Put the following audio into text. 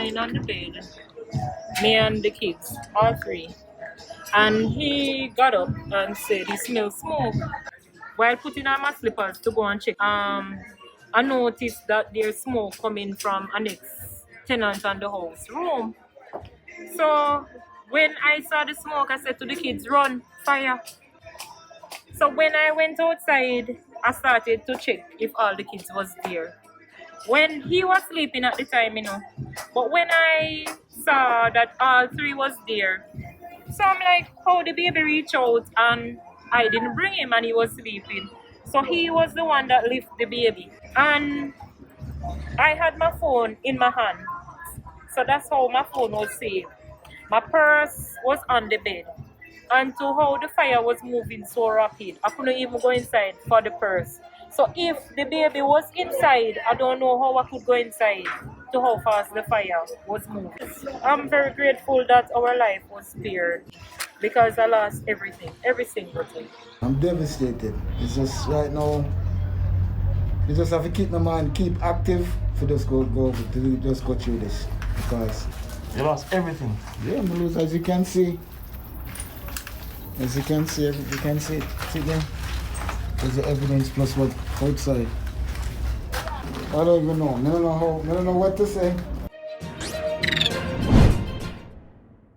lying on the bed, me and the kids, all three. And he got up and said he smelled smoke. While putting on my slippers to go and check, I noticed that there's smoke coming from an ex-tenant on the house room. So when I saw the smoke, I said to the kids, run, fire. So when I went outside, I started to check if all the kids was there. When he was sleeping at the time, but when I saw that all three was there, so I'm like, how the baby reach out and I didn't bring him and he was sleeping. So he was the one that lifted the baby. And I had my phone in my hand. So that's how my phone was saved. My purse was on the bed. And to how the fire was moving so rapid, I couldn't even go inside for the purse. So if the baby was inside, I don't know how I could go inside to how fast the fire was moving. I'm very grateful that our life was spared because I lost everything, every single thing. I'm devastated. It's just right now, you just have to keep my mind, keep active for just go through this because you lost everything. Yeah, I'm lose as you can see. As you can see it. See there? There's the evidence plus what outside. I don't even know. I don't know what to say.